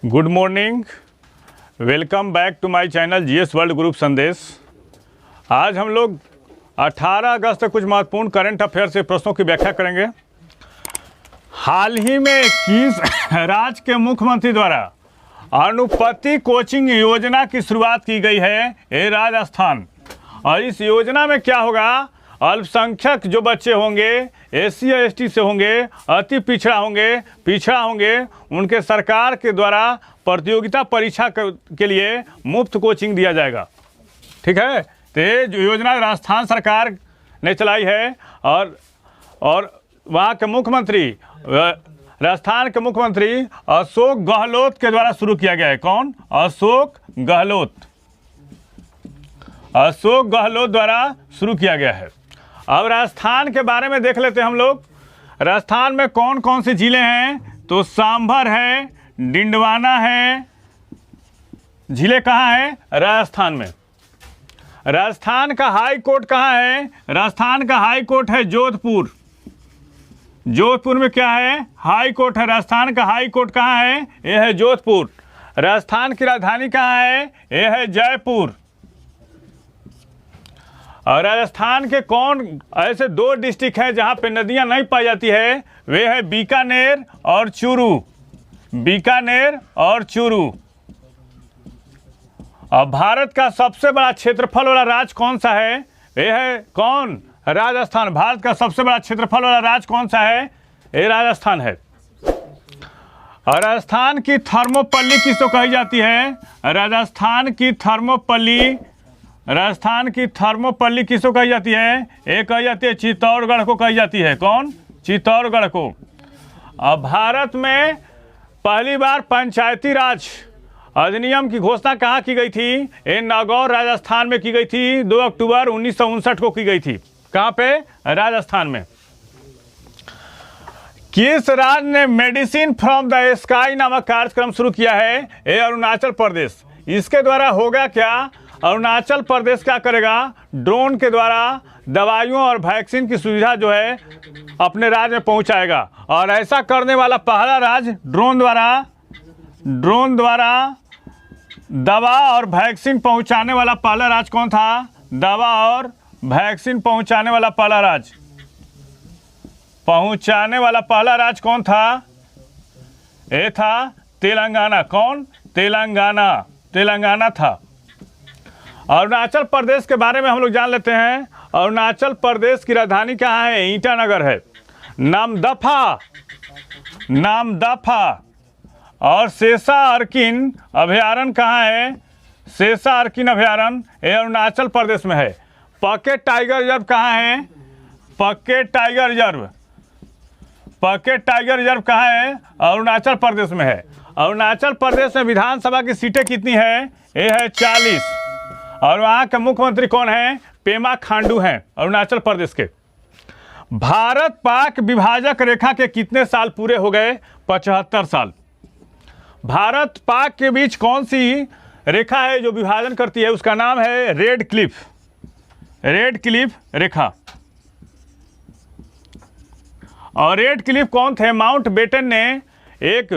Good morning, welcome back to my channel GS world group Sandesh. आज हम लोग 18 अगस्त से कुछ महत्वपूर्ण करंट अफेयर से प्रश्नों की व्याख्या करेंगे। हाल ही में 21 राज्य के मुख्यमंत्री द्वारा अनुपति कोचिंग योजना की शुरुआत की गई है राजस्थान। और इस योजना में क्या होगा, अल्पसंख्यक जो बच्चे होंगे, एससी या एसटी से होंगे, अति पिछड़ा होंगे, उनके सरकार के द्वारा प्रतियोगिता परीक्षा के लिए मुफ्त कोचिंग दिया जाएगा। ठीक है, तो ये जो योजना राजस्थान सरकार ने चलाई है और वहाँ के मुख्यमंत्री, राजस्थान के मुख्यमंत्री अशोक गहलोत के द्वारा शुरू किया गया है। कौन? अशोक गहलोत द्वारा शुरू किया गया है। अब राजस्थान के बारे में देख लेते हैं हम लोग। राजस्थान में कौन कौन से ज़िले हैं, तो सांभर है, डिंडवाना है। ज़िले कहाँ हैं? राजस्थान में। राजस्थान का हाई कोर्ट कहाँ है? राजस्थान का हाई कोर्ट है जोधपुर। जोधपुर में क्या है? हाई कोर्ट है। राजस्थान का हाई कोर्ट कहाँ है? यह है जोधपुर। राजस्थान की राजधानी कहाँ है? यह है जयपुर। और राजस्थान के कौन ऐसे दो डिस्ट्रिक्ट हैं जहाँ पे नदियाँ नहीं पाई जाती है? वे है बीकानेर और चूरू। और भारत का सबसे बड़ा क्षेत्रफल वाला राज्य कौन सा है? ये है कौन? राजस्थान। भारत का सबसे बड़ा क्षेत्रफल वाला राज्य कौन सा है? ये राजस्थान है। और राजस्थान की थर्मोपल्ली किसको कही जाती है? राजस्थान की थर्मोपल्ली किसको कही जाती है? एक कही जाती है चित्तौड़गढ़ को कही जाती है। कौन? चित्तौड़गढ़ को। अब भारत में पहली बार पंचायती राज अधिनियम की घोषणा कहाँ की गई थी? ये नागौर राजस्थान में की गई थी। 2 अक्टूबर 1959 को की गई थी। कहाँ पे? राजस्थान में। किस राज्य ने मेडिसिन फ्रॉम द स्काई नामक कार्यक्रम शुरू किया है? ये अरुणाचल प्रदेश। इसके द्वारा होगा क्या? अरुणाचल प्रदेश क्या करेगा? ड्रोन के द्वारा दवाइयों और वैक्सीन की सुविधा जो है अपने राज्य में पहुंचाएगा। और ऐसा करने वाला पहला राज्य ड्रोन द्वारा दवा और वैक्सीन पहुंचाने वाला पहला राज्य कौन था? दवा और वैक्सीन पहुंचाने वाला पहला राज्य कौन था? ये था तेलंगाना। कौन? तेलंगाना था। अरुणाचल प्रदेश के बारे में हम लोग जान लेते हैं। अरुणाचल प्रदेश की राजधानी कहाँ है? ईटानगर है। नामदफा और शेषा अर्किन अभयारण्य कहाँ है? शेषा अर्किन अभयारण्य ये अरुणाचल प्रदेश में है। पकेट टाइगर रिजर्व कहाँ है? पकेट टाइगर रिजर्व कहाँ है? अरुणाचल प्रदेश में है। अरुणाचल प्रदेश में विधानसभा की सीटें कितनी है? ये है 40। और वहाँ के मुख्यमंत्री कौन हैं? पेमा खांडू हैं अरुणाचल प्रदेश के। भारत पाक विभाजक रेखा के कितने साल पूरे हो गए? 75 साल। भारत पाक के बीच कौन सी रेखा है जो विभाजन करती है? उसका नाम है रेड क्लिफ रेखा। और रेड क्लिफ कौन थे? माउंट बेटन ने, एक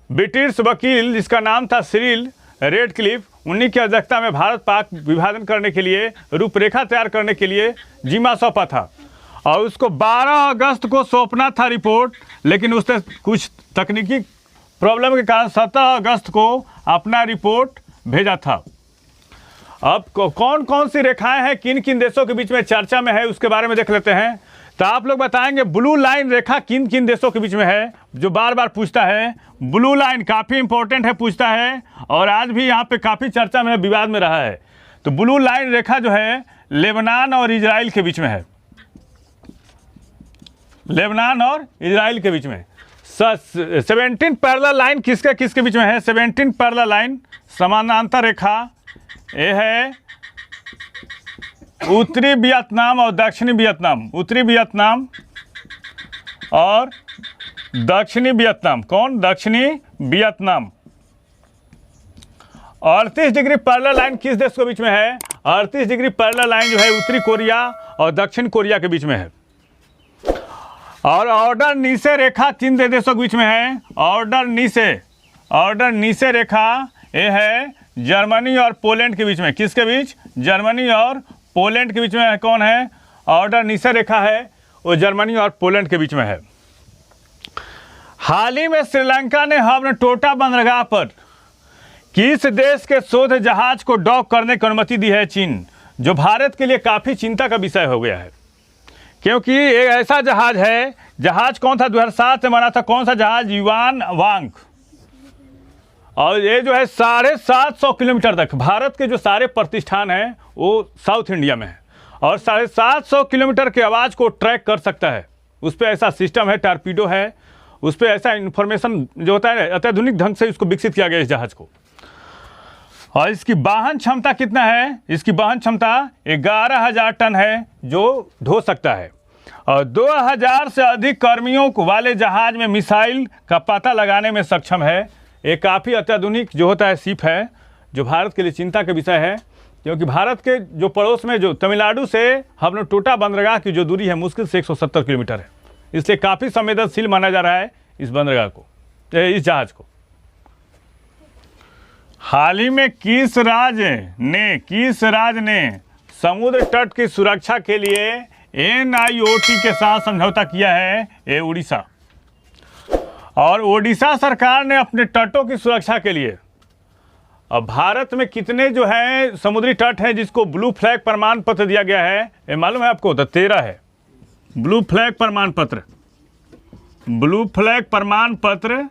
ब्रिटिश वकील जिसका नाम था सिरिल रेड क्लिफ, उन्हीं की अध्यक्षता में भारत पाक विभाजन करने के लिए, रूपरेखा तैयार करने के लिए जिम्मा सौंपा था। और उसको 12 अगस्त को सौंपना था रिपोर्ट, लेकिन उसने कुछ तकनीकी प्रॉब्लम के कारण 17 अगस्त को अपना रिपोर्ट भेजा था। अब कौन कौन सी रेखाएं हैं, किन किन देशों के बीच में चर्चा में है, उसके बारे में देख लेते हैं। तो आप लोग बताएंगे ब्लू लाइन रेखा किन किन देशों के बीच में है, जो बार बार पूछता है। ब्लू लाइन काफ़ी इंपॉर्टेंट है, पूछता है और आज भी यहाँ पे काफ़ी चर्चा में, विवाद में रहा है। तो ब्लू लाइन रेखा जो है लेबनान और इजराइल के बीच में है। 17 पैरेलल लाइन किसके बीच में है? 17 पैरेलल लाइन समानांतर रेखा। ये है उत्तरी वियतनाम और दक्षिणी वियतनाम। उत्तरी वियतनाम और दक्षिणी वियतनाम। कौन? दक्षिणी वियतनाम। 38 डिग्री पैरेलल लाइन किस देश के बीच में है? 38 डिग्री पैरेलल लाइन जो है उत्तरी कोरिया और दक्षिण कोरिया के बीच में है। और ऑर्डर नीचे रेखा किन देशों के बीच में है? ऑर्डर नीचे ऑर्डर नीचे रेखा ये है जर्मनी और पोलैंड के बीच में। किसके बीच? जर्मनी और पोलैंड के बीच में कौन है? ऑर्डर नीचे रेखा है वो जर्मनी और पोलैंड के बीच में है। हाल ही में श्रीलंका ने हबनटोटा बंदरगाह पर किस देश के शोध जहाज को डॉक करने की अनुमति दी है? चीन, जो भारत के लिए काफ़ी चिंता का विषय हो गया है, क्योंकि एक ऐसा जहाज है, जहाज कौन था? 2007 में बना था। कौन सा जहाज? युआन वांग। और ये जो है 750 किलोमीटर तक, भारत के जो सारे प्रतिष्ठान हैं वो साउथ इंडिया में है, और 750 किलोमीटर की आवाज़ को ट्रैक कर सकता है। उस पर ऐसा सिस्टम है, टारपीडो है, उस पर ऐसा इन्फॉर्मेशन जो होता है, अत्याधुनिक ढंग से इसको विकसित किया गया इस जहाज़ को। और इसकी वाहन क्षमता कितना है? इसकी वाहन क्षमता 11,000 टन है, जो ढो सकता है। और 2,000 से अधिक कर्मियों वाले जहाज में मिसाइल का पता लगाने में सक्षम है। ये काफ़ी अत्याधुनिक जो होता है शिप है, जो भारत के लिए चिंता का विषय है, क्योंकि भारत के जो पड़ोस में जो तमिलनाडु से हबनटोटा बंदरगाह की जो दूरी है मुश्किल से 170 किलोमीटर है, इसलिए काफ़ी संवेदनशील माना जा रहा है इस बंदरगाह को, इस जहाज को। हाल ही में किस राज्य ने समुद्र तट की सुरक्षा के लिए NIOT के साथ समझौता किया है? ये उड़ीसा। और ओडिशा सरकार ने अपने तटों की सुरक्षा के लिए, अब भारत में कितने जो है समुद्री तट हैं जिसको ब्लू फ्लैग प्रमाण पत्र दिया गया है? ये मालूम है आपको? तो 13 है ब्लू फ्लैग प्रमाण पत्र। ब्लू फ्लैग प्रमाण पत्र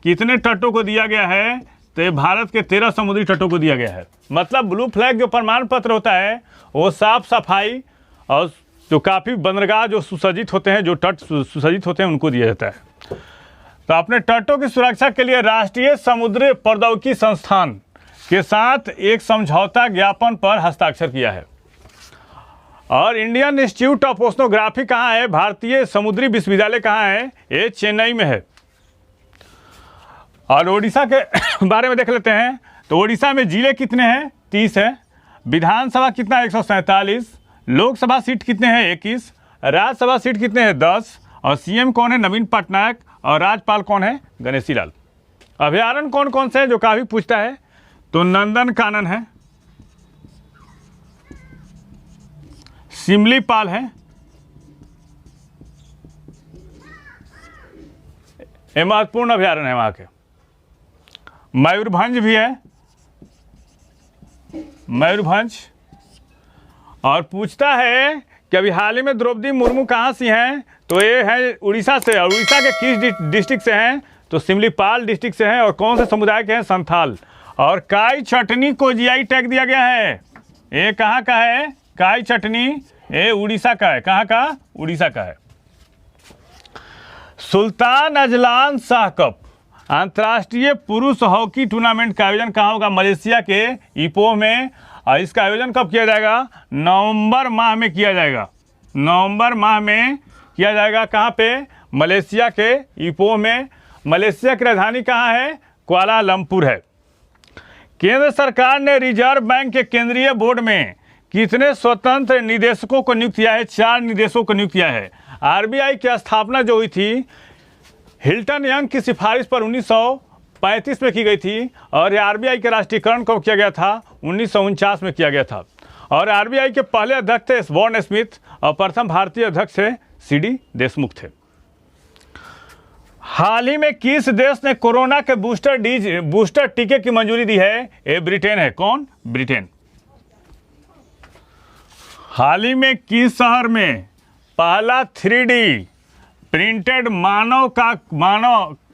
कितने तटों को दिया गया है? तो ये भारत के 13 समुद्री तटों को दिया गया है। मतलब ब्लू फ्लैग जो प्रमाण पत्र होता है वो साफ सफाई और जो काफ़ी बंदरगाह जो सुसज्जित होते हैं, जो तट सुसज्जित होते हैं, उनको दिया जाता है। तो अपने तटों की सुरक्षा के लिए राष्ट्रीय समुद्री प्रौद्योगिकी संस्थान के साथ एक समझौता ज्ञापन पर हस्ताक्षर किया है। और इंडियन इंस्टीट्यूट ऑफ ओशनोग्राफी कहाँ है? भारतीय समुद्री विश्वविद्यालय कहाँ है? ये चेन्नई में है। और ओडिशा के बारे में देख लेते हैं। तो ओडिशा में जिले कितने हैं? 30 है। विधानसभा कितना? 147। लोकसभा सीट कितने हैं? 21। राज्यसभा सीट कितने हैं? 10। और CM कौन है? नवीन पटनायक। और राज्यपाल कौन है? गणेशी लाल। अभयारण्य कौन कौन से हैं जो काफ़ी पूछता है? तो नंदन कानन है, सिमलीपाल है, ये महत्वपूर्ण अभयारण्य है वहाँ के। मयूरभंज भी है, मयूरभंज। और पूछता है कि अभी हाल ही में द्रौपदी मुर्मू कहाँ से हैं? तो ये है उड़ीसा से। और उड़ीसा के किस डिस्ट्रिक्ट से हैं? तो सिमलीपाल डिस्ट्रिक्ट से हैं। और कौन से समुदाय के हैं? संथाल। और काई चटनी को GI टैग दिया गया है। ये कहाँ का है? काई चटनी ये उड़ीसा का है। कहाँ का? उड़ीसा का है। सुल्तान अजलान शाह कप अंतर्राष्ट्रीय पुरुष हॉकी टूर्नामेंट का आयोजन कहाँ होगा? मलेशिया के इपोह में। और इसका आयोजन कब किया जाएगा? नवंबर माह में किया जाएगा। नवंबर माह में किया जाएगा। कहाँ पे? मलेशिया के इपोह में। मलेशिया की राजधानी कहाँ है? कुआलालंपुर है। केंद्र सरकार ने रिजर्व बैंक के केंद्रीय बोर्ड में कितने स्वतंत्र निदेशकों को नियुक्त किया है? 4 निदेशकों को नियुक्त किया है। RBI की स्थापना जो हुई थी हिल्टन यंग की सिफारिश पर 1935 में की गई थी। और RBI के राष्ट्रीयकरण कब किया गया था? 1949 में किया गया था। और RBI के पहले अध्यक्ष थे वॉन स्मिथ और प्रथम भारतीय अध्यक्ष थे CD देशमुख थे। हाल ही में किस देश ने कोरोना के बूस्टर टीके की मंजूरी दी है? ये ब्रिटेन है। कौन? ब्रिटेन। हाल ही में किस शहर में पहला 3D प्रिंटेड मानव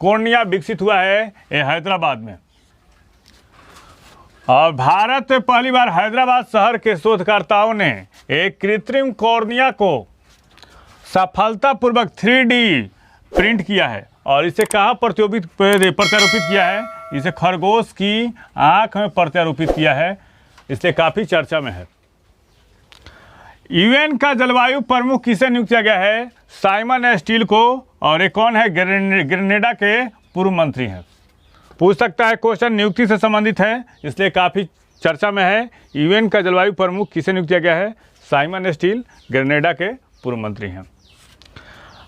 कॉर्निया विकसित हुआ है? ये हैदराबाद में। और भारत में पहली बार हैदराबाद शहर के शोधकर्ताओं ने एक कृत्रिम कॉर्निया को सफलतापूर्वक 3D प्रिंट किया है। और इसे कहाँ प्रत्यारोपित किया है? इसे खरगोश की आँख में प्रत्यारोपित किया है, इसलिए काफ़ी चर्चा में है। UN का जलवायु प्रमुख किसे नियुक्त किया गया है? साइमन स्टील को। और ये कौन है? ग्रेनेडा के पूर्व मंत्री हैं। पूछ सकता है क्वेश्चन, नियुक्ति से संबंधित है, इसलिए काफ़ी चर्चा में है। UN का जलवायु प्रमुख किसे नियुक्त किया गया है? साइमन स्टील, ग्रेनेडा के पूर्व मंत्री हैं।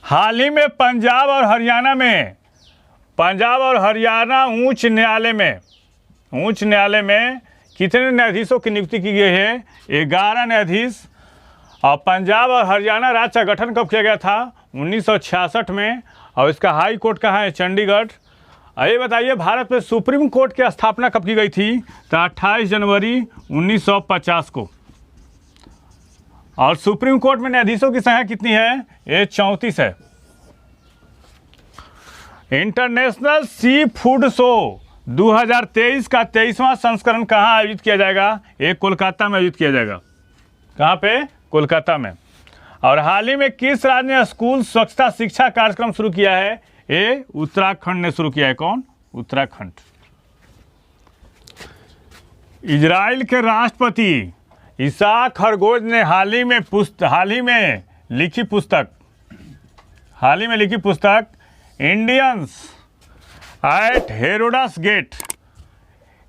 हाल ही में पंजाब और हरियाणा में पंजाब और हरियाणा उच्च न्यायालय में कितने न्यायाधीशों की नियुक्ति की गई है? 11 न्यायाधीश। और पंजाब और हरियाणा राज्य का गठन कब किया गया था? 1966 में। और इसका हाई कोर्ट कहाँ है? चंडीगढ़। ये बताइए भारत में सुप्रीम कोर्ट की स्थापना कब की गई थी? तो 28 जनवरी 1950 को। और सुप्रीम कोर्ट में न्यायाधीशों की संख्या कितनी है? ये 34 है। इंटरनेशनल सी फूड शो 2023 का 23वां संस्करण कहाँ आयोजित किया जाएगा? ये कोलकाता में आयोजित किया जाएगा। कहाँ पे? कोलकाता में। और हाल ही में किस राज्य ने स्कूल स्वच्छता शिक्षा कार्यक्रम शुरू किया है? ये उत्तराखंड ने शुरू किया है। कौन? उत्तराखंड। इजराइल के राष्ट्रपति इसाक हरगोज ने हाल ही में लिखी पुस्तक इंडियंस एट हेरोडस गेट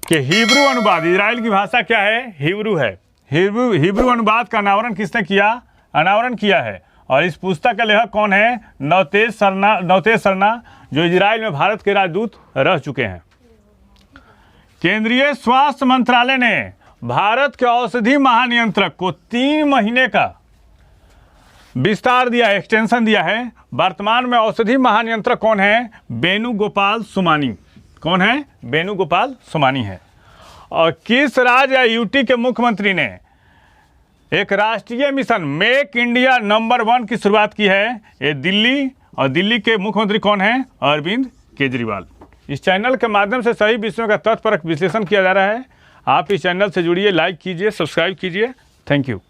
के हिब्रू अनुवाद, इजराइल की भाषा क्या है? हिब्रू है। हिब्रू अनुवाद का अनावरण किसने किया है? और इस पुस्तक के लेखक कौन है? नवतेज सरना, जो इजराइल में भारत के राजदूत रह चुके हैं। केंद्रीय स्वास्थ्य मंत्रालय ने भारत के औषधि महानियंत्रक को 3 महीने का विस्तार दिया है, एक्सटेंशन दिया है। वर्तमान में औषधि महानियंत्रक कौन है? वेणुगोपाल सुमानी। कौन है? वेणुगोपाल सुमानी है। और किस राज्य या यूटी के मुख्यमंत्री ने एक राष्ट्रीय मिशन मेक इंडिया नंबर 1 की शुरुआत की है? ये दिल्ली। और दिल्ली के मुख्यमंत्री कौन है? अरविंद केजरीवाल। इस चैनल के माध्यम से सही विषयों का तथ्यपरक विश्लेषण किया जा रहा है। आप इस चैनल से जुड़िए, लाइक कीजिए, सब्सक्राइब कीजिए। Thank you.